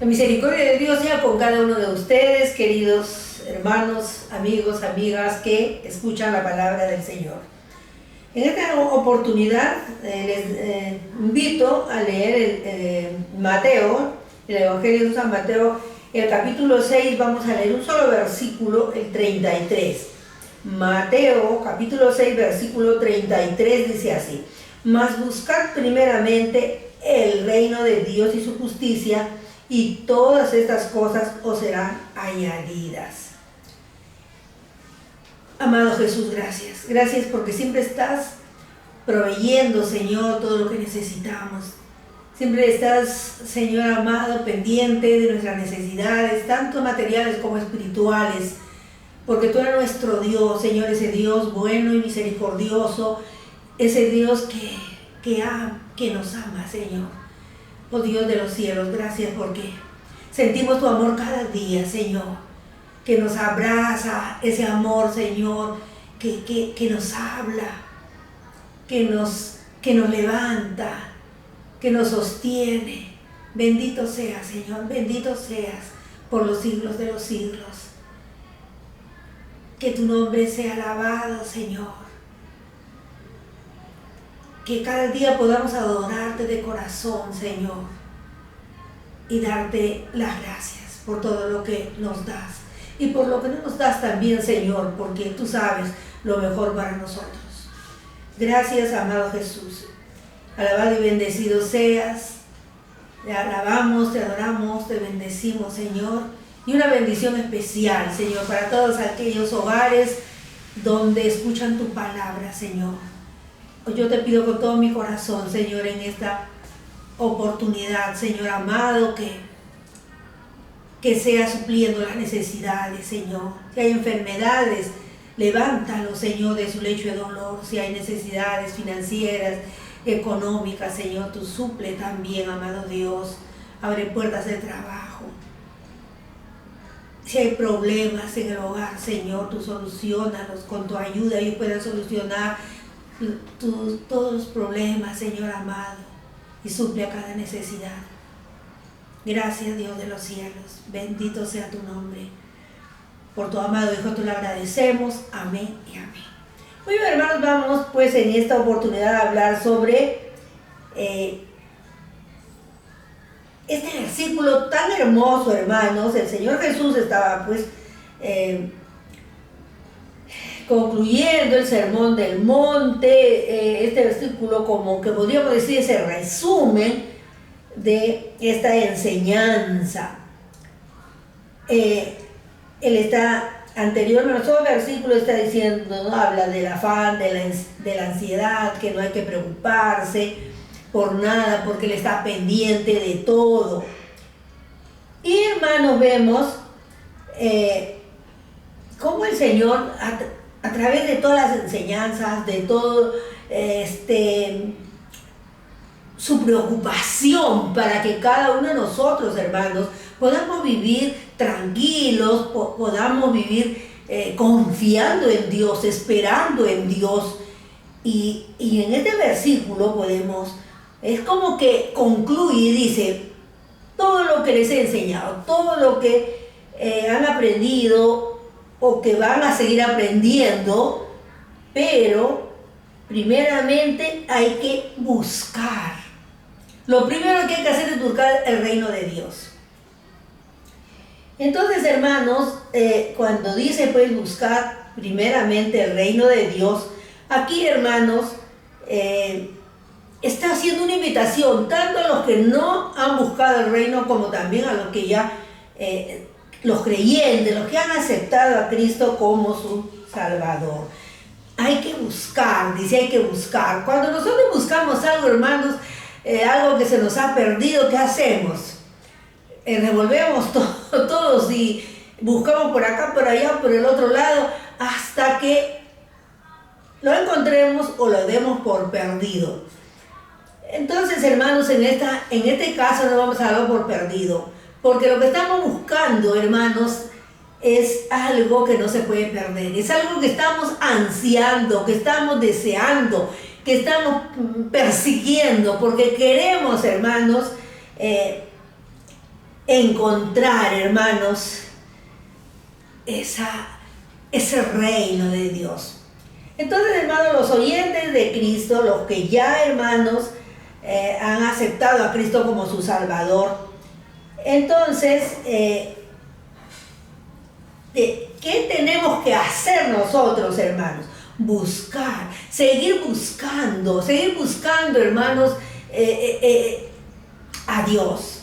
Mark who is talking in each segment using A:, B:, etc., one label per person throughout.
A: La misericordia de Dios sea con cada uno de ustedes, queridos hermanos, amigos, amigas que escuchan la palabra del Señor. En esta oportunidad les invito a leer Mateo, el Evangelio de San Mateo, el capítulo 6, vamos a leer un solo versículo, el 33. Mateo, capítulo 6, versículo 33, dice así: Mas buscad primeramente el reino de Dios y su justicia, y todas estas cosas os serán añadidas. Amado Jesús, gracias. Gracias porque siempre estás proveyendo, Señor, todo lo que necesitamos. Siempre estás, Señor amado, pendiente de nuestras necesidades, tanto materiales como espirituales, porque tú eres nuestro Dios, Señor, ese Dios bueno y misericordioso, ese Dios que nos ama, Señor. Oh Dios de los cielos, gracias porque sentimos tu amor cada día, Señor, que nos abraza, ese amor, Señor, que nos habla, que nos levanta, que nos sostiene. Bendito seas, Señor, bendito seas por los siglos de los siglos. Que tu nombre sea alabado, Señor. Que cada día podamos adorarte de corazón, Señor, y darte las gracias por todo lo que nos das y por lo que no nos das también, Señor, porque tú sabes lo mejor para nosotros. Gracias, amado Jesús. Alabado y bendecido seas. Te alabamos, te adoramos, te bendecimos, Señor. Y una bendición especial, Señor, para todos aquellos hogares donde escuchan tu palabra, Señor. Yo te pido con todo mi corazón, Señor, en esta oportunidad, Señor amado, que sea supliendo las necesidades, Señor. Si hay enfermedades, levántalo, Señor, de su lecho de dolor. Si hay necesidades financieras, económicas, Señor, tú suple también, amado Dios. Abre puertas de trabajo. Si hay problemas en el hogar, Señor, tú soluciónalos con tu ayuda. Ellos puedan solucionar todos los problemas, Señor amado, y suple a cada necesidad. Gracias, Dios de los cielos. Bendito sea tu nombre. Por tu amado Hijo te lo agradecemos. Amén y amén. Muy bien, hermanos, vamos pues en esta oportunidad a hablar sobre este versículo tan hermoso, hermanos. El Señor Jesús estaba pues concluyendo el sermón del monte. Este versículo, como que podríamos decir, es el resumen de esta enseñanza. Él está anteriormente, todo el versículo está diciendo, ¿no? Habla del afán, de la ansiedad, que no hay que preocuparse por nada, porque Él está pendiente de todo. Y hermanos, vemos cómo el Señor, a través de todas las enseñanzas, de todo su preocupación para que cada uno de nosotros, hermanos, podamos vivir tranquilos, podamos vivir confiando en Dios, esperando en Dios. Y en este versículo es como que concluye y dice, todo lo que les he enseñado, todo lo que han aprendido o que van a seguir aprendiendo, pero primeramente hay que buscar. Lo primero que hay que hacer es buscar el reino de Dios. Entonces, hermanos, cuando dice pues buscar primeramente el reino de Dios, aquí, hermanos, está haciendo una invitación tanto a los que no han buscado el reino como también a los que ya, los creyentes, los que han aceptado a Cristo como su Salvador. Hay que buscar, dice, hay que buscar. Cuando nosotros buscamos algo, hermanos, algo que se nos ha perdido, ¿qué hacemos? Revolvemos todos y buscamos por acá, por allá, por el otro lado, hasta que lo encontremos o lo demos por perdido. Entonces, hermanos, en este caso no vamos a darlo por perdido, porque lo que estamos buscando, hermanos, es algo que no se puede perder, es algo que estamos ansiando, que estamos deseando, que estamos persiguiendo, porque queremos, hermanos, encontrar, hermanos, ese reino de Dios. Entonces, hermanos, los oyentes de Cristo, los que ya, hermanos, han aceptado a Cristo como su Salvador, entonces, ¿qué tenemos que hacer nosotros, hermanos? Buscar, seguir buscando, hermanos, a Dios.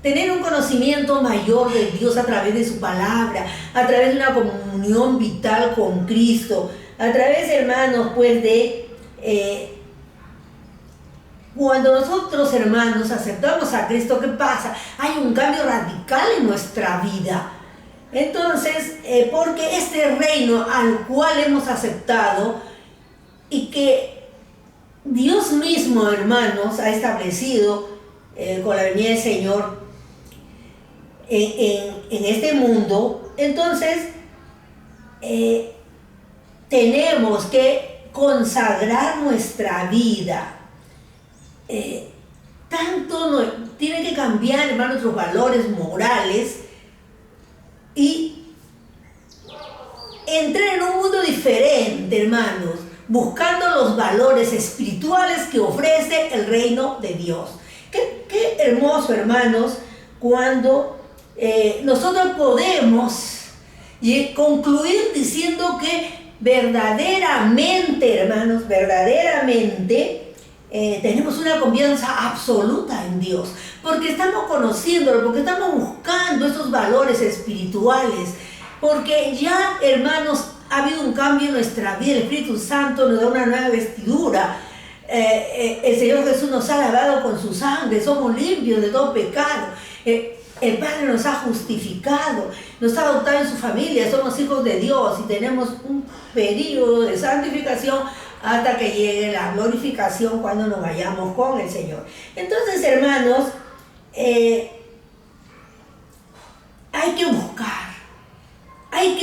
A: Tener un conocimiento mayor de Dios a través de su palabra, a través de una comunión vital con Cristo, a través, hermanos, pues de cuando nosotros, hermanos, aceptamos a Cristo, ¿qué pasa? Hay un cambio radical en nuestra vida. Entonces, porque este reino al cual hemos aceptado y que Dios mismo, hermanos, ha establecido con la venida del Señor en este mundo, entonces tenemos que consagrar nuestra vida. Tiene que cambiar, hermanos, nuestros valores morales y entrar en un mundo diferente, hermanos, buscando los valores espirituales que ofrece el reino de Dios. Qué hermoso, hermanos, cuando nosotros podemos concluir diciendo que verdaderamente, hermanos, tenemos una confianza absoluta en Dios, porque estamos conociéndolo, porque estamos buscando esos valores espirituales, porque ya, hermanos, ha habido un cambio en nuestra vida. El Espíritu Santo nos da una nueva vestidura. El Señor Jesús nos ha lavado con su sangre, somos limpios de todo pecado. El Padre nos ha justificado, nos ha adoptado en su familia, somos hijos de Dios y tenemos un periodo de santificación hasta que llegue la glorificación cuando nos vayamos con el Señor. Entonces, hermanos, hay que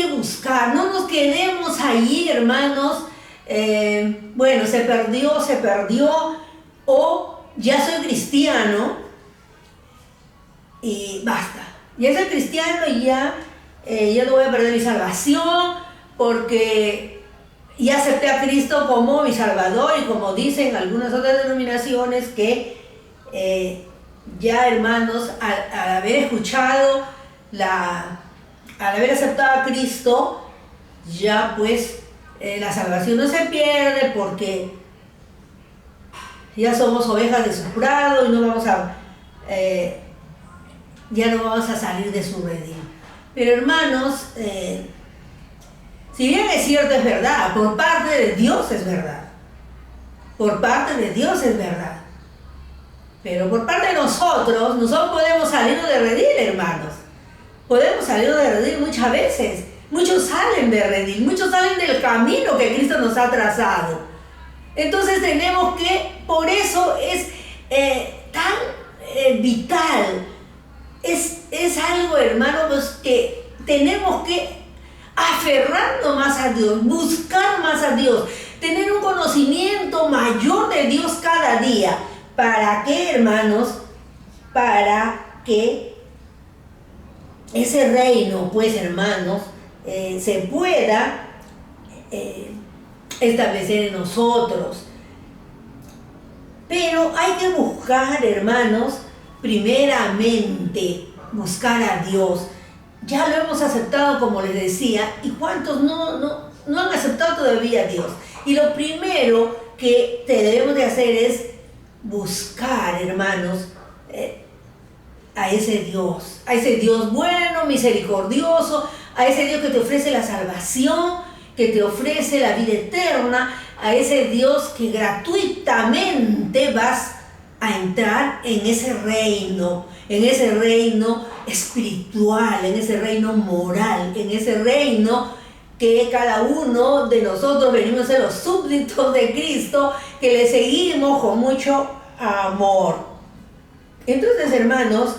A: buscar, no nos quedemos allí, hermanos, bueno, se perdió, o ya soy cristiano y basta. Ya soy cristiano y ya no voy a perder mi salvación porque ya acepté a Cristo como mi Salvador, y como dicen algunas otras denominaciones que ya, hermanos, al haber escuchado, al haber aceptado a Cristo, ya pues la salvación no se pierde porque ya somos ovejas de su prado y ya no vamos a salir de su redil. Pero, hermanos, si bien es cierto, es verdad, por parte de Dios es verdad. Por parte de Dios es verdad. Pero por parte de nosotros podemos salir de redil, hermanos. Podemos salir de redil muchas veces. Muchos salen de redil, muchos salen del camino que Cristo nos ha trazado. Entonces tenemos que, por eso es tan vital, es algo, hermanos, que tenemos que aferrarnos más a Dios, buscar más a Dios, tener un conocimiento mayor de Dios cada día. ¿Para qué, hermanos? Para que ese reino, pues, hermanos, se pueda establecer en nosotros. Pero hay que buscar, hermanos, primeramente buscar a Dios. Ya lo hemos aceptado, como les decía, y ¿cuántos no han aceptado todavía a Dios? Y lo primero que debemos de hacer es buscar, hermanos, a ese Dios bueno, misericordioso, a ese Dios que te ofrece la salvación, que te ofrece la vida eterna, a ese Dios que gratuitamente vas a entrar en ese reino espiritual, en ese reino moral, en ese reino que cada uno de nosotros venimos a ser los súbditos de Cristo, que le seguimos con mucho amor. Entonces, hermanos,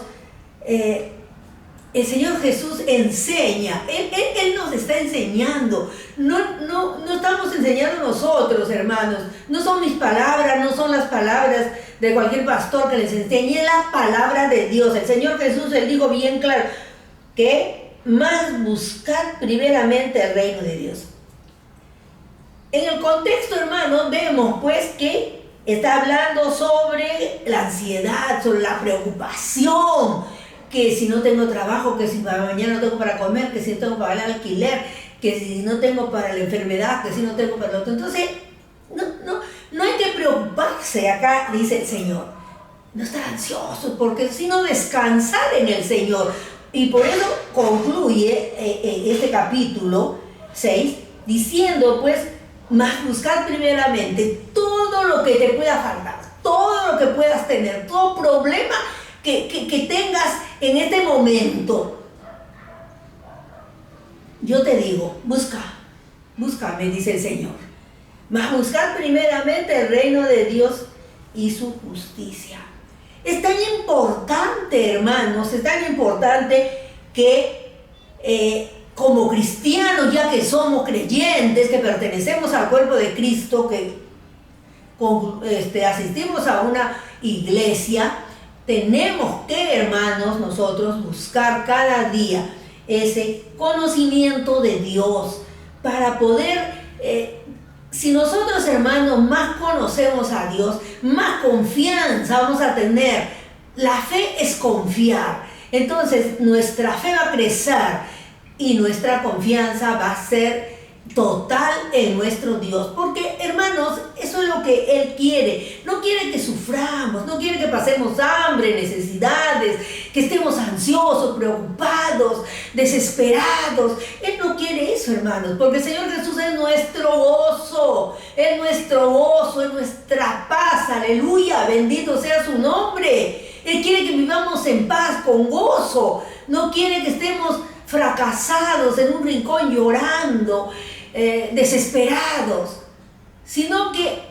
A: el Señor Jesús enseña, Él nos está enseñando. No estamos enseñando nosotros, hermanos. No son mis palabras, no son las palabras de cualquier pastor que les enseñe, es la palabra de Dios. El Señor Jesús, Él dijo bien claro, que más buscar primeramente el reino de Dios. En el contexto, hermanos, vemos pues que está hablando sobre la ansiedad, sobre la preocupación, que si no tengo trabajo, que si para mañana no tengo para comer, que si no tengo para el alquiler, que si no tengo para la enfermedad, que si no tengo para lo otro. Entonces, no hay que preocuparse, acá dice el Señor. No estar ansiosos, porque sino descansar en el Señor. Y por eso concluye este capítulo 6, diciendo pues, más buscar primeramente todo lo que te pueda faltar, todo lo que puedas tener, todo problema que tengas en este momento. Yo te digo, búscame, dice el Señor. Mas buscar primeramente el reino de Dios y su justicia. Es tan importante, hermanos, es tan importante que como cristianos, ya que somos creyentes, que pertenecemos al cuerpo de Cristo, que asistimos a una iglesia, tenemos que, hermanos, nosotros buscar cada día ese conocimiento de Dios para poder, si nosotros, hermanos, más conocemos a Dios, más confianza vamos a tener. La fe es confiar. Entonces, nuestra fe va a crecer y nuestra confianza va a ser total en nuestro Dios, porque, hermanos, eso es lo que Él quiere. No quiere que suframos, no quiere que pasemos hambre, necesidades, que estemos ansiosos, preocupados, desesperados. Él no quiere eso, hermanos, porque el Señor Jesús es nuestro gozo, es nuestra paz. Aleluya, bendito sea su nombre. Él quiere que vivamos en paz, con gozo. No quiere que estemos fracasados en un rincón llorando, desesperados, sino que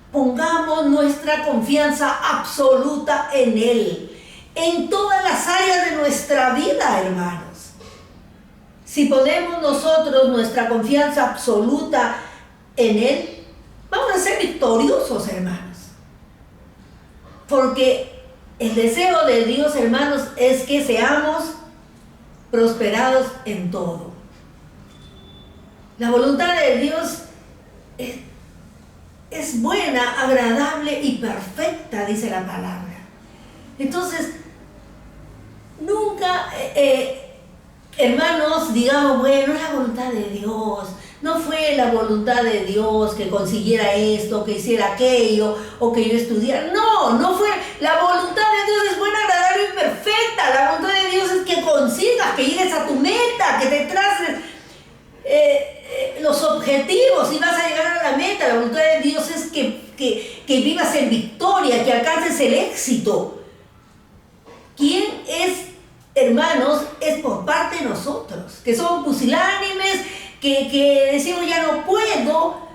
A: pongamos nuestra confianza absoluta en Él, en todas las áreas de nuestra vida, hermanos. Si ponemos nosotros nuestra confianza absoluta en Él, vamos a ser victoriosos, hermanos. Porque el deseo de Dios, hermanos, es que seamos prosperados en todo. La voluntad de Dios es buena, agradable y perfecta, dice la palabra. Entonces, nunca, hermanos, digamos, bueno, es la voluntad de Dios. No fue la voluntad de Dios que consiguiera esto, que hiciera aquello, o que yo estudiara. No fue. La voluntad de Dios es buena, agradable y perfecta. La voluntad de Dios es que consigas, que llegues a tu meta, que te traces los objetivos y vas a llegar a la meta. La voluntad de Dios es que vivas en victoria, que alcances el éxito. ¿Quién es, hermanos? Es por parte de nosotros, que somos pusilánimes, que decimos ya no puedo,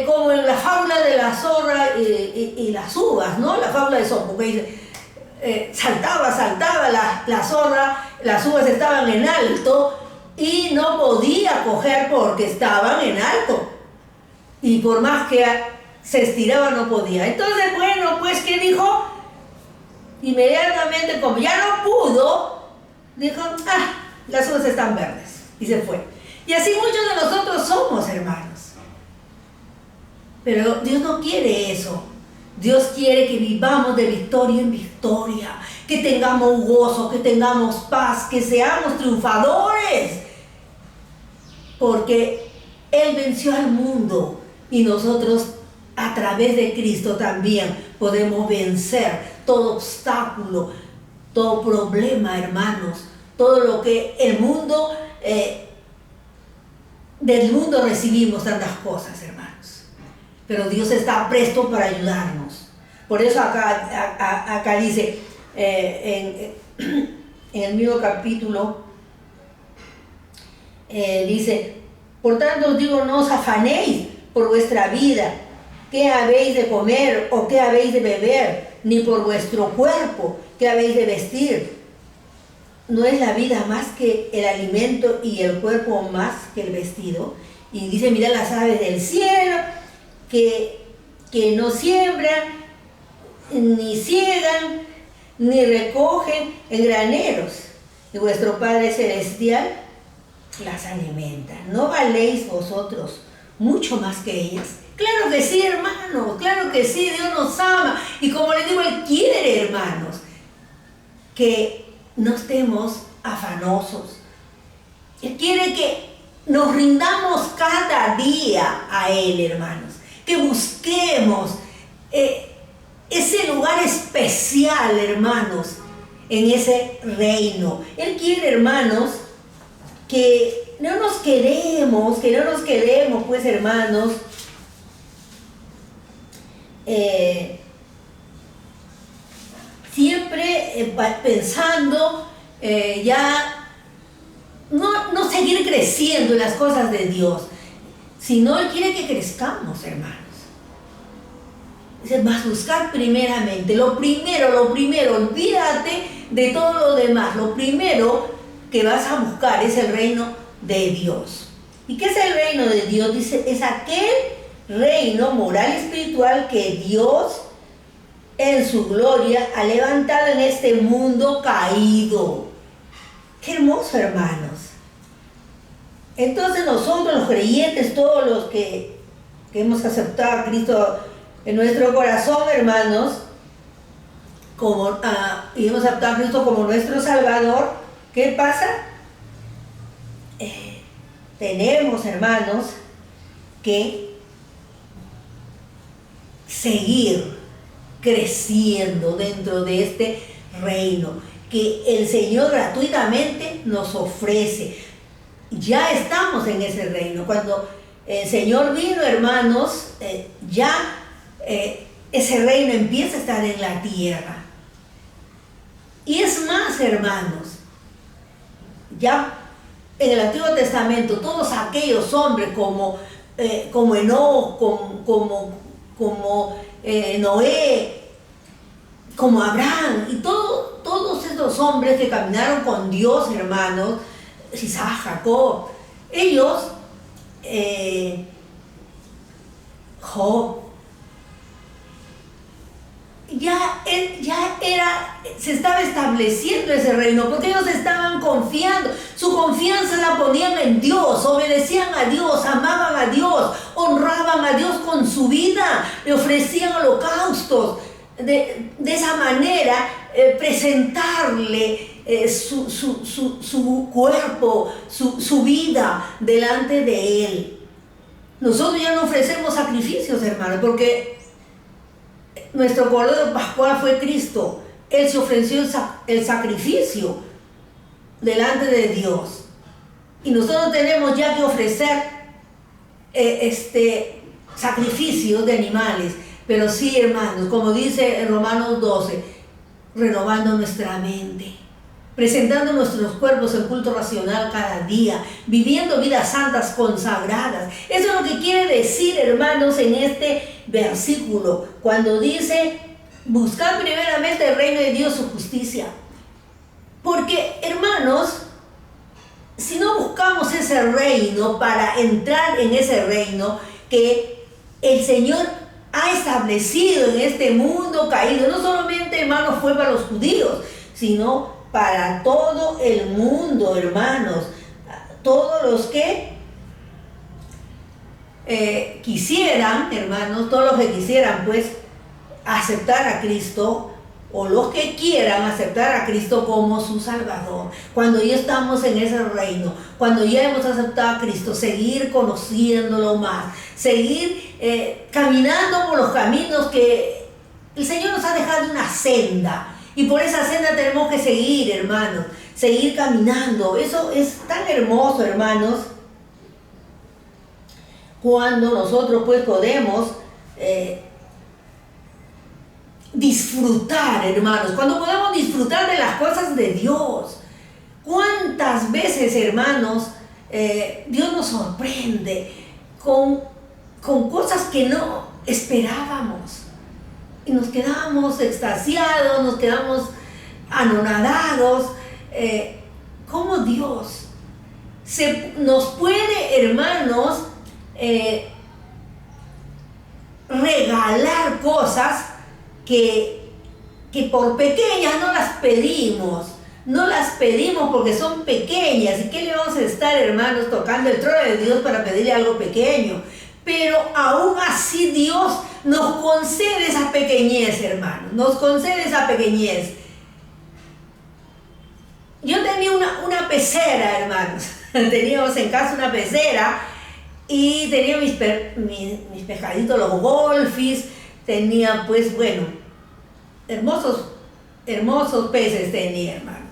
A: como en la fábula de la zorra y las uvas, ¿no? La fábula de Sopo, que dice, saltaba la zorra, las uvas estaban en alto y no podía coger porque estaban en alto. Y por más que se estiraba no podía. Entonces, bueno, pues, ¿qué dijo? Inmediatamente, como ya no pudo, dijo, las uvas están verdes. Y se fue. Y así muchos de nosotros somos, hermanos. Pero Dios no quiere eso. Dios quiere que vivamos de victoria en victoria, que tengamos gozo, que tengamos paz, que seamos triunfadores. Porque Él venció al mundo y nosotros a través de Cristo también podemos vencer todo obstáculo, todo problema, hermanos. Todo lo que el mundo... del mundo recibimos tantas cosas, hermanos, pero Dios está presto para ayudarnos. Por eso acá dice, en el mismo capítulo, dice, por tanto os digo, no os afanéis por vuestra vida, qué habéis de comer o qué habéis de beber, ni por vuestro cuerpo, qué habéis de vestir. ¿no es la vida más que el alimento y el cuerpo más que el vestido? Y dice, mira las aves del cielo, que no siembran, ni ciegan, ni recogen en graneros, y vuestro Padre Celestial las alimenta. ¿No valéis vosotros mucho más que ellas? Claro que sí, hermanos, claro que sí, Dios nos ama. Y como les digo, Él quiere, hermanos, que no estemos afanosos. Él quiere que nos rindamos cada día a Él, hermanos. Que busquemos ese lugar especial, hermanos, en ese reino. Él quiere, hermanos, que no nos quedemos, pues, hermanos, siempre pensando ya no seguir creciendo en las cosas de Dios, sino Él quiere que crezcamos, hermanos. Dice, vas a buscar primeramente, lo primero, olvídate de todo lo demás. Lo primero que vas a buscar es el reino de Dios. ¿Y qué es el reino de Dios? Dice, es aquel reino moral y espiritual que Dios en su gloria ha levantado en este mundo caído. Qué hermoso, hermanos. Entonces nosotros los creyentes, todos los que hemos aceptado a Cristo en nuestro corazón, hermanos, y hemos aceptado a Cristo como nuestro Salvador, ¿qué pasa? Tenemos, hermanos, que seguir creciendo dentro de este reino que el Señor gratuitamente nos ofrece. Ya estamos en ese reino. Cuando el Señor vino, hermanos, ese reino empieza a estar en la tierra. Y es más, hermanos, ya en el Antiguo Testamento todos aquellos hombres como Enoc, como Noé, como Abraham, y todos estos hombres que caminaron con Dios, hermanos, Isaac, Jacob, ellos, Job, se estaba estableciendo ese reino, porque ellos estaban confiando, su confianza la ponían en Dios, obedecían a Dios, amaban a Dios, honraban a Dios con su vida, le ofrecían holocaustos, de esa manera presentarle su cuerpo, su vida delante de Él. Nosotros ya no ofrecemos sacrificios, hermanos, porque nuestro Cordero Pascual fue Cristo. Él se ofreció el sacrificio delante de Dios. Y nosotros tenemos ya que ofrecer sacrificios de animales. Pero sí, hermanos, como dice en Romanos 12, renovando nuestra mente, presentando nuestros cuerpos en culto racional cada día, viviendo vidas santas consagradas. Eso es lo que quiere decir, hermanos, en este versículo, cuando dice, buscar primeramente el reino de Dios, su justicia. Porque, hermanos, si no buscamos ese reino, para entrar en ese reino que el Señor ha establecido en este mundo caído, no solamente, hermanos, fue para los judíos, sino para todo el mundo, hermanos, todos los que quisieran, hermanos, todos los que quisieran, pues, aceptar a Cristo, o los que quieran aceptar a Cristo como su Salvador. Cuando ya estamos en ese reino, cuando ya hemos aceptado a Cristo, seguir conociéndolo más, seguir caminando por los caminos que el Señor nos ha dejado, una senda, y por esa senda tenemos que seguir, hermanos, seguir caminando. Eso es tan hermoso, hermanos, cuando nosotros pues podemos disfrutar, hermanos, cuando podemos disfrutar de las cosas de Dios. ¿Cuántas veces, hermanos, Dios nos sorprende con cosas que no esperábamos? Y nos quedamos extasiados, nos quedamos anonadados, cómo Dios nos puede, hermanos, regalar cosas que por pequeñas no las pedimos. No las pedimos porque son pequeñas. ¿Y qué le vamos a estar, hermanos, tocando el trono de Dios para pedirle algo pequeño? Pero aún así Dios nos concede esa pequeñez, hermanos. Nos concede esa pequeñez. Yo tenía una pecera, hermanos. Teníamos en casa una pecera y tenía mis pescaditos, los golfis. Tenía, pues, bueno, hermosos peces tenía, hermano.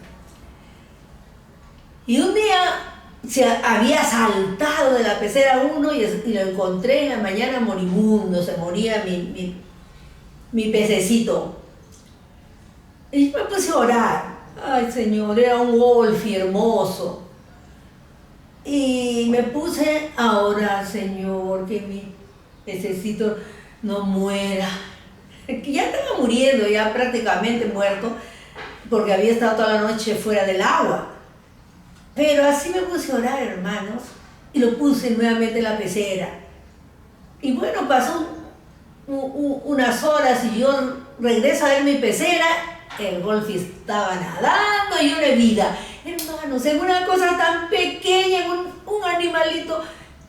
A: Y un día se había saltado de la pecera uno y lo encontré en la mañana moribundo, se moría mi pececito. Y me puse a orar. Ay, Señor, era un golfi hermoso. Y me puse a orar, Señor, que mi pececito no muera. Que ya estaba muriendo, ya prácticamente muerto, porque había estado toda la noche fuera del agua. Pero así me puse a orar, hermanos, y lo puse nuevamente en la pecera. Y bueno, pasó unas horas y yo regreso a ver mi pecera, el golfi estaba nadando y una vida. Hermanos, en una cosa tan pequeña, en un animalito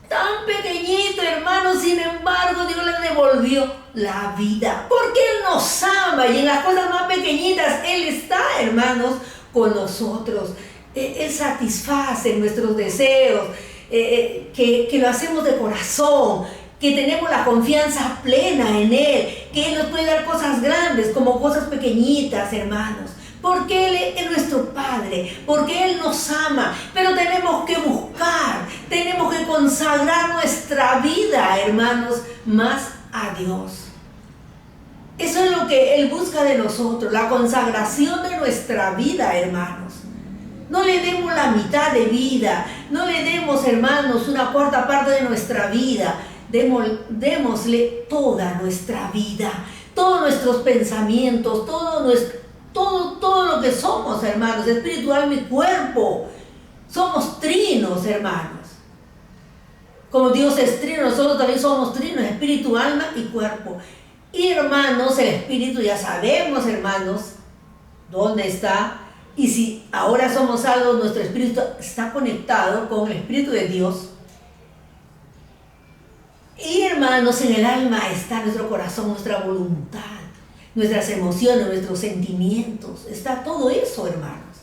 A: tan pequeñito, hermanos, sin embargo, Dios le devolvió la vida. Porque Él nos ama y en las cosas más pequeñitas Él está, hermanos, con nosotros. Él satisface nuestros deseos, que lo hacemos de corazón, que tenemos la confianza plena en Él, que Él nos puede dar cosas grandes como cosas pequeñitas, hermanos. Porque Él es nuestro Padre, porque Él nos ama, pero tenemos que buscar, tenemos que consagrar nuestra vida, hermanos, más a Dios. Eso es lo que Él busca de nosotros, la consagración de nuestra vida, hermanos. No le demos la mitad de vida, no le demos, hermanos, una cuarta parte de nuestra vida. Démosle toda nuestra vida, todos nuestros pensamientos, todo lo que somos, hermanos, espiritual, mi cuerpo. Somos trinos, hermanos. Como Dios es trino, nosotros también somos trinos, espíritu, alma y cuerpo. Y hermanos, el espíritu ya sabemos, hermanos, dónde está. Y si ahora somos salvos, nuestro espíritu está conectado con el Espíritu de Dios. Y hermanos, en el alma está nuestro corazón, nuestra voluntad, nuestras emociones, nuestros sentimientos. Está todo eso, hermanos.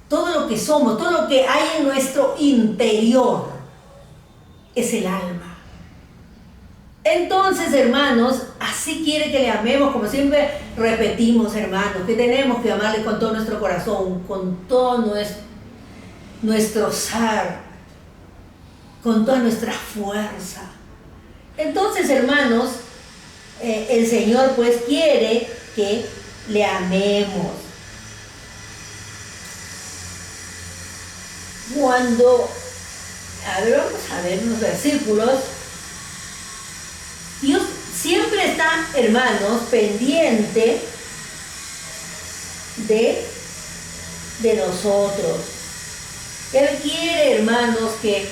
A: Todo lo que somos, todo lo que hay en nuestro interior es el alma. Entonces, hermanos, así quiere que le amemos, como siempre repetimos, hermanos, que tenemos que amarle con todo nuestro corazón, con todo nuestro ser, con toda nuestra fuerza. Entonces, hermanos, el Señor pues quiere que le amemos. Vamos a ver unos versículos. Dios siempre está, hermanos, pendiente de nosotros. Él quiere, hermanos, que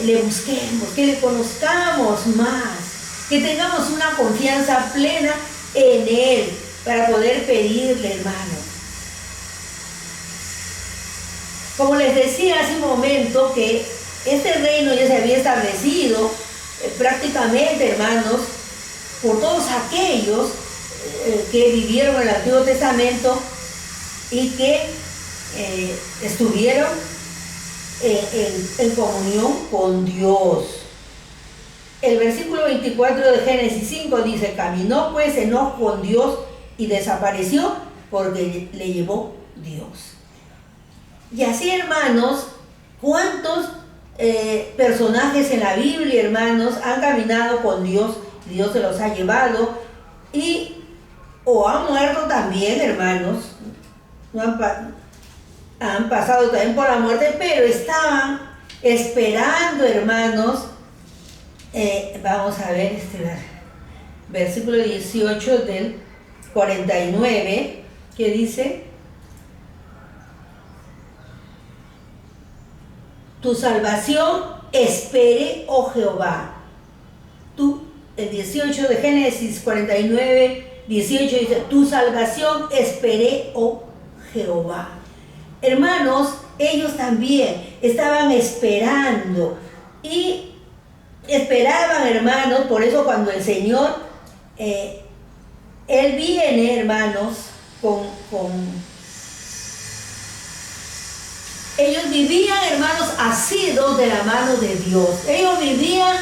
A: le busquemos, que le conozcamos más, que tengamos una confianza plena en Él para poder pedirle, hermanos. Como les decía hace un momento, que este reino ya se había establecido prácticamente, hermanos, por todos aquellos que vivieron en el Antiguo Testamento y que estuvieron en comunión con Dios. El versículo 24 de Génesis 5 dice: caminó pues Enoc con Dios y desapareció porque le llevó Dios. Y así, hermanos, ¿cuántos personajes en la Biblia, hermanos, han caminado con Dios? Dios se los ha llevado o han muerto también, hermanos. Han pasado también por la muerte, pero estaban esperando, hermanos. Vamos a ver este versículo 18 del 49, que dice: tu salvación espere, oh Jehová. El 18 de Génesis 49, 18 dice, tu salvación esperé, oh Jehová. Hermanos, ellos también estaban esperando y esperaban, hermanos. Por eso cuando el Señor, Él viene, hermanos, ellos vivían, hermanos, asidos de la mano de Dios. Ellos vivían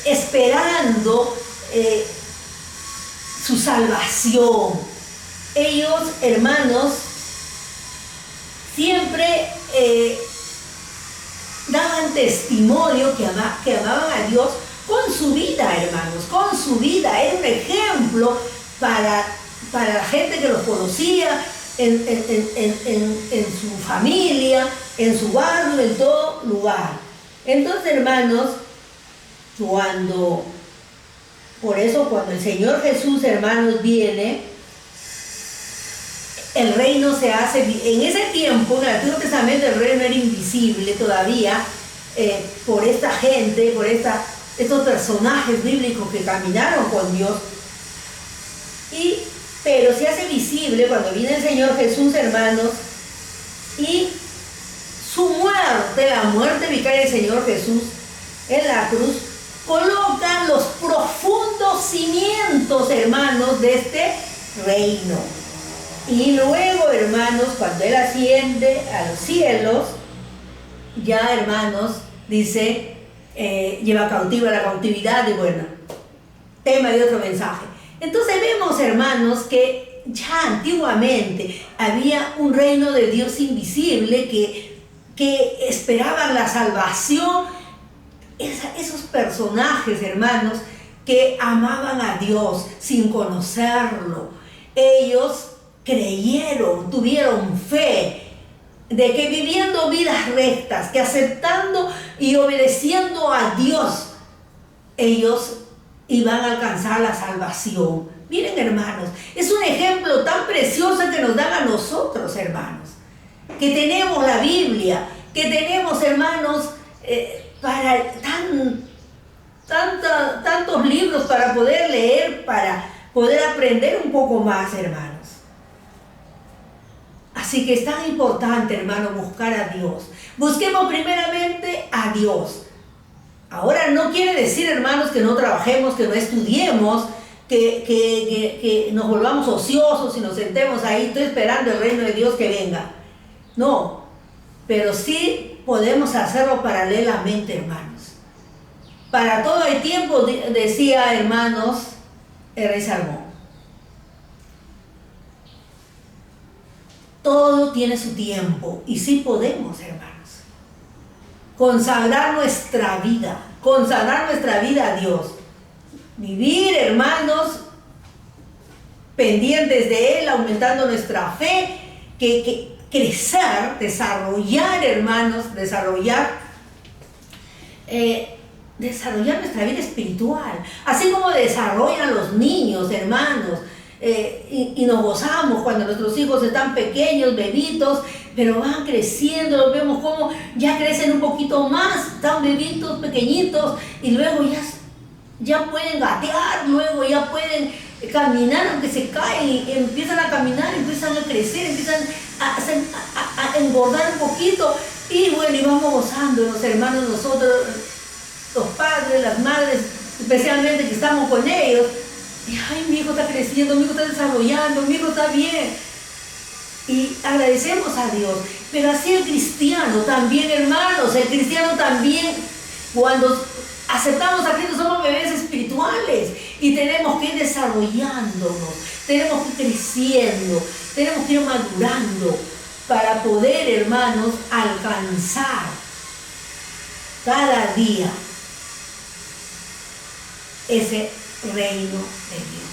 A: esperando su salvación. Ellos, hermanos, siempre daban testimonio que amaban a Dios con su vida, hermanos, con su vida. Era un ejemplo para la gente que los conocía, en su familia, en su barrio, en todo lugar. Entonces, hermanos, por eso cuando el Señor Jesús, hermanos, viene, el reino se hace. En ese tiempo, en el Antiguo Testamento, el reino era invisible todavía, por esta gente, por estos personajes bíblicos que caminaron con Dios. Pero se hace visible cuando viene el Señor Jesús, hermanos, y su muerte, la muerte vicaria del Señor Jesús en la cruz, coloca los profundos cimientos, hermanos, de este reino. Y luego, hermanos, cuando Él asciende a los cielos, ya, hermanos, dice, lleva cautiva la cautividad, y bueno, tema de otro mensaje. Entonces vemos, hermanos, que ya antiguamente había un reino de Dios invisible que esperaban la salvación. Esos personajes, hermanos, que amaban a Dios sin conocerlo. Ellos creyeron, tuvieron fe de que viviendo vidas rectas, que aceptando y obedeciendo a Dios, ellos iban a alcanzar la salvación. Miren, hermanos, es un ejemplo tan precioso que nos dan a nosotros, hermanos, que tenemos la Biblia, que tenemos, hermanos, para tantos libros para poder leer, para poder aprender un poco más, hermanos. Así que es tan importante, hermano, buscar a Dios. Busquemos primeramente a Dios. Ahora no quiere decir, hermanos, que no trabajemos, que no estudiemos, que nos volvamos ociosos y nos sentemos ahí, estoy esperando el reino de Dios que venga. No, pero sí podemos hacerlo paralelamente, hermanos. Para todo el tiempo, decía, hermanos, el rey Salomón. Todo tiene su tiempo y sí podemos, hermanos, consagrar nuestra vida a Dios. Vivir, hermanos, pendientes de Él, aumentando nuestra fe, crecer, desarrollar, hermanos, desarrollar nuestra vida espiritual, así como desarrollan los niños, hermanos. Y nos gozamos cuando nuestros hijos están pequeños, bebitos, pero van creciendo, los vemos como ya crecen un poquito más, están bebitos, pequeñitos, y luego ya pueden gatear, luego ya pueden caminar, aunque se caen, y empiezan a caminar, empiezan a crecer, empiezan a engordar un poquito, y bueno, y vamos gozando, los hermanos, nosotros, los padres, las madres, especialmente que estamos con ellos. Ay, mi hijo está creciendo, mi hijo está desarrollando, mi hijo está bien. Y agradecemos a Dios. Pero así el cristiano también, hermanos, el cristiano también, cuando aceptamos a Cristo, somos bebés espirituales y tenemos que ir desarrollándonos, tenemos que ir creciendo, tenemos que ir madurando para poder, hermanos, alcanzar cada día ese reino de Dios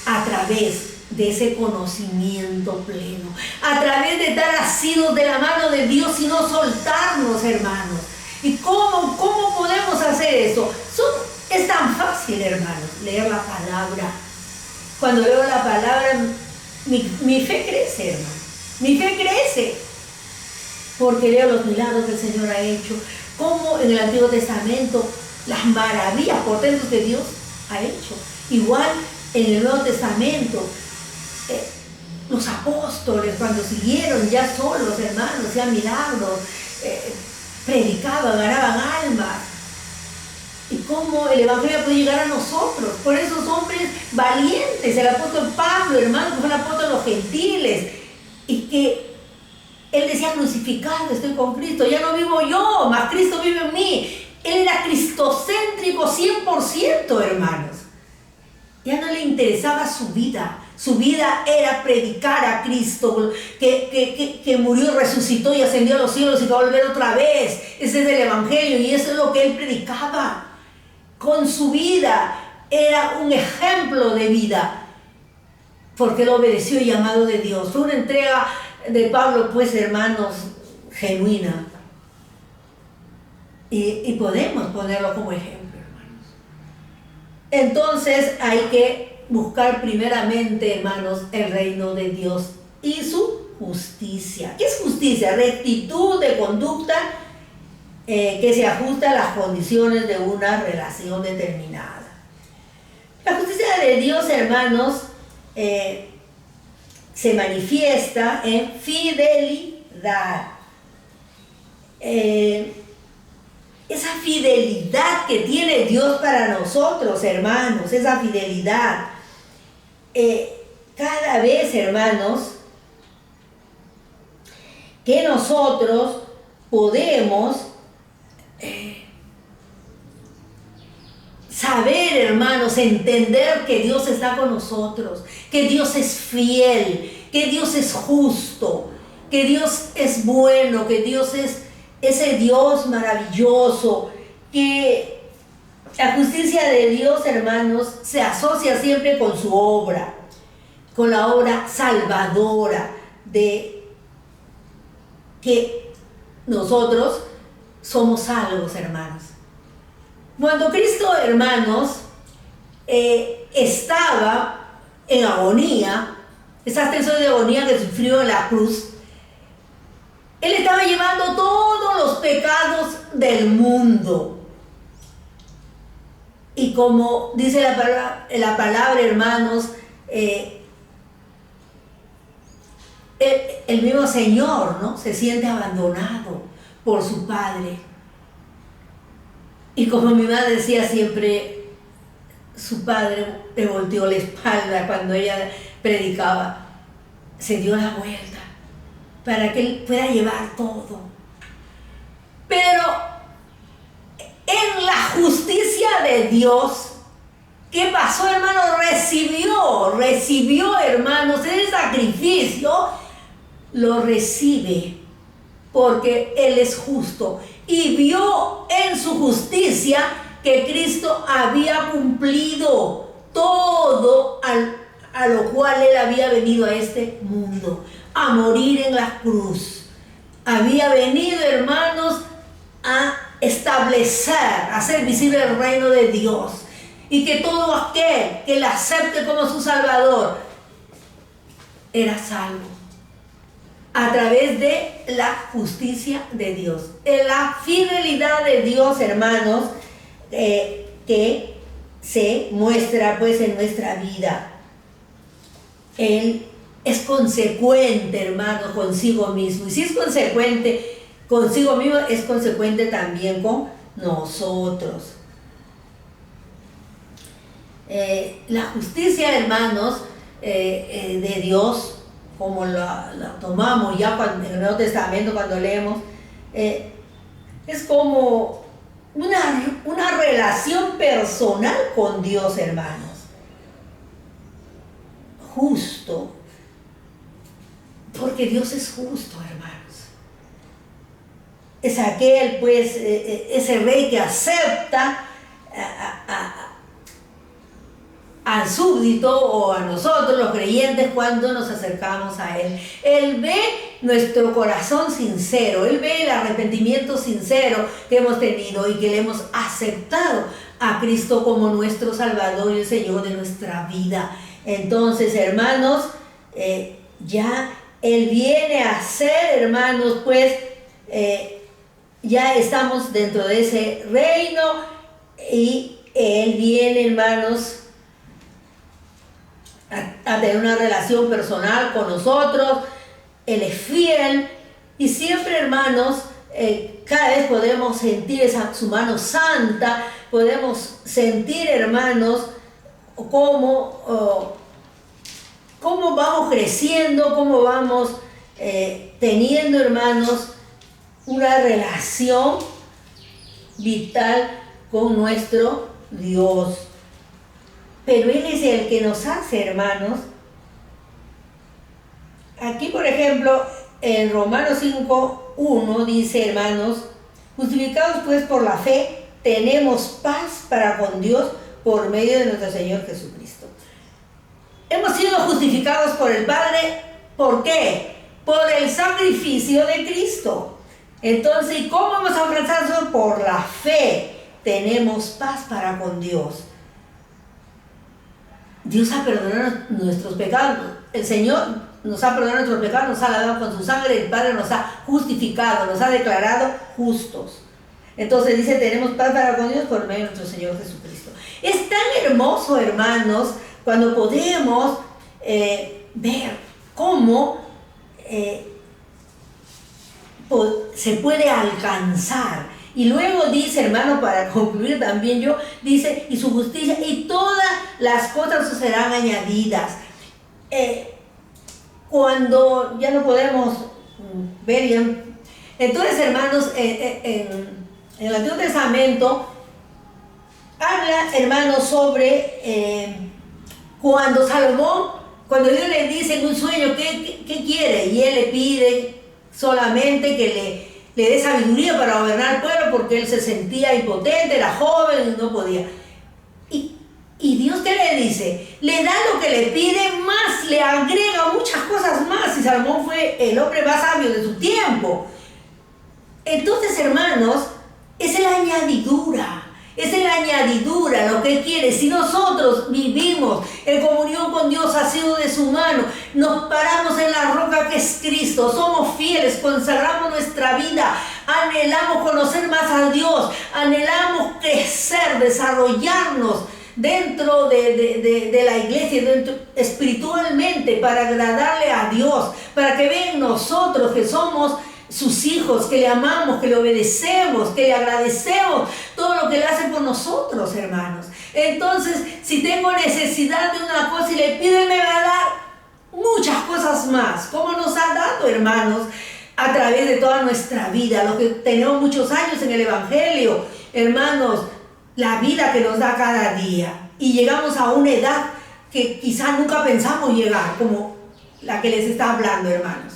A: a través de ese conocimiento pleno, a través de estar asidos de la mano de Dios y no soltarnos, hermanos. ¿Y cómo podemos hacer eso? Es tan fácil, hermanos, leer la palabra. Cuando leo la palabra, mi fe crece, hermano. Mi fe crece. porque veo los milagros que el Señor ha hecho, como en el Antiguo Testamento las maravillas, portentos que Dios ha hecho. Igual en el Nuevo Testamento, los apóstoles cuando siguieron ya solos, hermanos, hacían milagros, predicaban, ganaban almas. Y cómo el Evangelio puede llegar a nosotros, por esos hombres valientes, el apóstol Pablo, hermano, que fue el apóstol de los gentiles, y que él decía: crucificado estoy con Cristo, ya no vivo yo, mas Cristo vive en mí. Él era cristocéntrico 100%, hermanos. Ya no le interesaba su vida era predicar a Cristo, que murió, resucitó y ascendió a los cielos y va a volver otra vez. Ese es el Evangelio y eso es lo que él predicaba. Con su vida era un ejemplo de vida, porque él obedeció el llamado de Dios. Fue una entrega de Pablo, pues, hermanos, genuina. Y podemos ponerlo como ejemplo, hermanos. Entonces hay que buscar primeramente, hermanos, el reino de Dios y su justicia. ¿Qué es justicia? Rectitud de conducta que se ajusta a las condiciones de una relación determinada. La justicia de Dios, hermanos, se manifiesta en fidelidad. Esa fidelidad que tiene Dios para nosotros, hermanos, esa fidelidad. Cada vez, hermanos, que nosotros podemos saber, hermanos, entender que Dios está con nosotros, que Dios es fiel, que Dios es justo, que Dios es bueno, que Dios es ese Dios maravilloso, que la justicia de Dios, hermanos, se asocia siempre con su obra, con la obra salvadora de que nosotros somos salvos, hermanos. Cuando Cristo, hermanos, estaba en agonía, esas 3 horas de agonía que sufrió en la cruz, Él estaba llevando todos los pecados del mundo. Y como dice la palabra, hermanos, el mismo Señor, ¿no?, se siente abandonado por su Padre. Y como mi madre decía siempre, su padre le volteó la espalda cuando ella predicaba, se dio la vuelta para que él pueda llevar todo. Pero en la justicia de Dios, ¿qué pasó, hermano? Recibió, hermanos, el sacrificio, lo recibe porque Él es justo. Y vio en su justicia que Cristo había cumplido todo a lo cual Él había venido a este mundo, a morir en la cruz. Había venido, hermanos, a establecer, a hacer visible el reino de Dios. Y que todo aquel que le acepte como su Salvador era salvo a través de la justicia de Dios, en la fidelidad de Dios, hermanos, que se muestra pues en nuestra vida. Él es consecuente, hermano, consigo mismo, y si es consecuente consigo mismo, es consecuente también con nosotros. La justicia, hermanos, de Dios, como la tomamos ya en el Nuevo Testamento cuando leemos, es como una relación personal con Dios, hermanos. Justo, porque Dios es justo, hermanos. Es aquel, pues, ese rey que acepta al súbdito o a nosotros los creyentes cuando nos acercamos a Él. Él ve nuestro corazón sincero, Él ve el arrepentimiento sincero que hemos tenido y que le hemos aceptado a Cristo como nuestro Salvador y el Señor de nuestra vida. Entonces, hermanos, ya Él viene a ser, hermanos, pues ya estamos dentro de ese reino y Él viene, hermanos, a tener una relación personal con nosotros. Él es fiel y siempre, hermanos, cada vez podemos sentir su mano santa, podemos sentir, hermanos, cómo vamos creciendo, cómo vamos teniendo, hermanos, una relación vital con nuestro Dios. Pero Él es el que nos hace, hermanos. Aquí, por ejemplo, en Romanos 5:1 dice, hermanos, justificados pues por la fe, tenemos paz para con Dios por medio de nuestro Señor Jesucristo. Hemos sido justificados por el Padre, ¿por qué? Por el sacrificio de Cristo. Entonces, ¿y cómo hemos alcanzado eso? Por la fe tenemos paz para con Dios. Dios ha perdonado nuestros pecados. El Señor nos ha perdonado nuestros pecados, nos ha lavado con su sangre. El Padre nos ha justificado, nos ha declarado justos. Entonces dice, tenemos paz para con Dios por medio de nuestro Señor Jesucristo. Es tan hermoso, hermanos, cuando podemos ver cómo se puede alcanzar. Y luego dice, hermano, para concluir también yo, dice, y su justicia, y todas las cosas serán añadidas. Cuando ya no podemos ver ya. Entonces, hermanos, en el Antiguo Testamento habla, hermanos, sobre cuando Salomón, cuando Dios le dice en un sueño qué quiere, y él le pide solamente que le dé sabiduría para gobernar el pueblo, porque él se sentía impotente, era joven y no podía. Y Dios, ¿qué le dice? Le da lo que le pide, más le agrega muchas cosas más. Y Salomón fue el hombre más sabio de su tiempo. Entonces, hermanos, es la añadidura. Es la añadidura lo que quiere. Si nosotros vivimos en comunión con Dios, asido de su mano, nos paramos en la roca que es Cristo, somos fieles, consagramos nuestra vida, anhelamos conocer más a Dios, anhelamos crecer, desarrollarnos dentro de la iglesia, espiritualmente, para agradarle a Dios, para que vean nosotros que somos sus hijos, que le amamos, que le obedecemos, que le agradecemos todo lo que le hace por nosotros, hermanos. Entonces, si tengo necesidad de una cosa y le pido, Él me va a dar muchas cosas más, como nos ha dado, hermanos, a través de toda nuestra vida, lo que tenemos muchos años en el Evangelio, hermanos, la vida que nos da cada día. Y llegamos a una edad que quizás nunca pensamos llegar, como la que les está hablando, hermanos.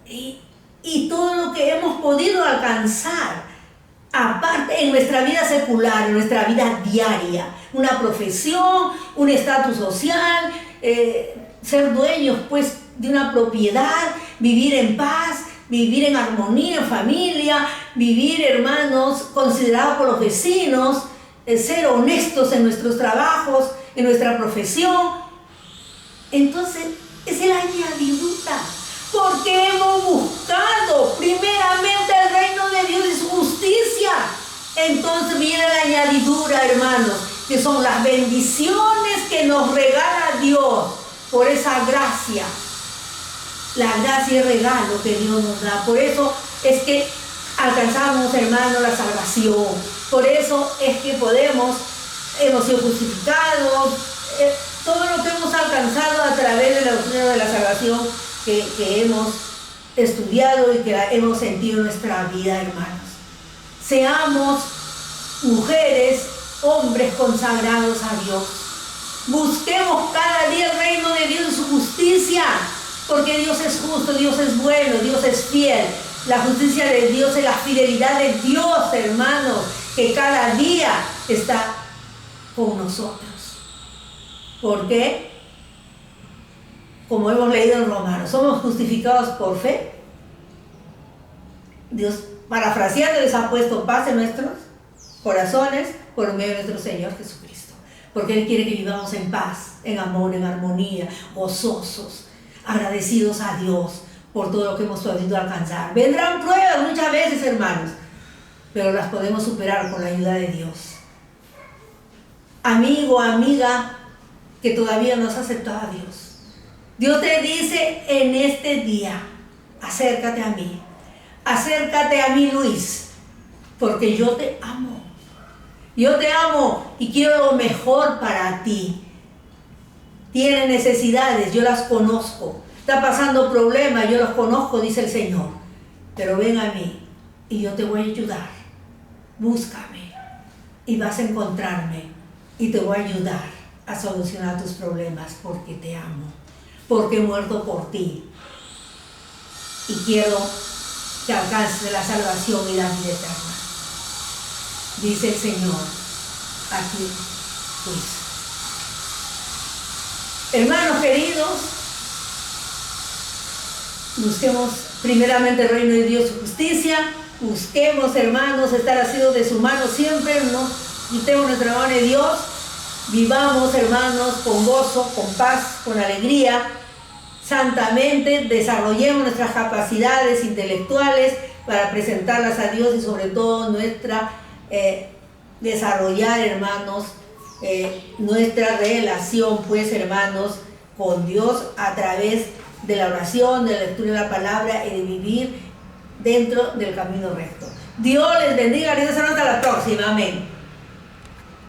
A: Y todo lo que hemos podido alcanzar, aparte en nuestra vida secular, en nuestra vida diaria, una profesión, un estatus social, ser dueños pues de una propiedad, vivir en paz, vivir en armonía, en familia, vivir, hermanos, considerados por los vecinos, ser honestos en nuestros trabajos, en nuestra profesión. Entonces, es la añadidura. Porque hemos buscado primeramente el reino de Dios y su justicia. Entonces viene la añadidura, hermanos, que son las bendiciones que nos regala Dios por esa gracia. La gracia y el regalo que Dios nos da. Por eso es que alcanzamos, hermanos, la salvación. Por eso es que hemos sido justificados. Todo lo que hemos alcanzado a través de la doctrina de la salvación que hemos estudiado y que hemos sentido en nuestra vida, hermanos. Seamos mujeres, hombres consagrados a Dios. Busquemos cada día el reino de Dios y su justicia, porque Dios es justo, Dios es bueno, Dios es fiel. La justicia de Dios es la fidelidad de Dios, hermanos, que cada día está con nosotros. ¿Por qué? Como hemos leído en Romanos, somos justificados por fe. Dios, parafraseando, les ha puesto paz en nuestros corazones por medio de nuestro Señor Jesucristo. Porque Él quiere que vivamos en paz, en amor, en armonía, gozosos, agradecidos a Dios por todo lo que hemos podido alcanzar. Vendrán pruebas muchas veces, hermanos, pero las podemos superar con la ayuda de Dios. Amigo, amiga, que todavía no has aceptado a Dios, Dios te dice en este día, acércate a mí. Acércate a mí, Luis, porque yo te amo. Yo te amo y quiero lo mejor para ti. Tiene necesidades, yo las conozco. Está pasando problemas, yo los conozco, dice el Señor. Pero ven a mí y yo te voy a ayudar. Búscame y vas a encontrarme y te voy a ayudar a solucionar tus problemas porque te amo, porque he muerto por ti y quiero que alcances la salvación y la vida eterna. Dice el Señor aquí, pues. Hermanos queridos, busquemos primeramente el reino de Dios y justicia. Busquemos, hermanos, estar asidos de su mano siempre. No quitemos nuestra mano de Dios. Vivamos, hermanos, con gozo, con paz, con alegría, santamente. Desarrollemos nuestras capacidades intelectuales para presentarlas a Dios y sobre todo desarrollar, hermanos, nuestra relación, pues, hermanos, con Dios a través de la oración, de la lectura de la palabra y de vivir dentro del camino recto. Dios les bendiga y hasta la próxima. Amén.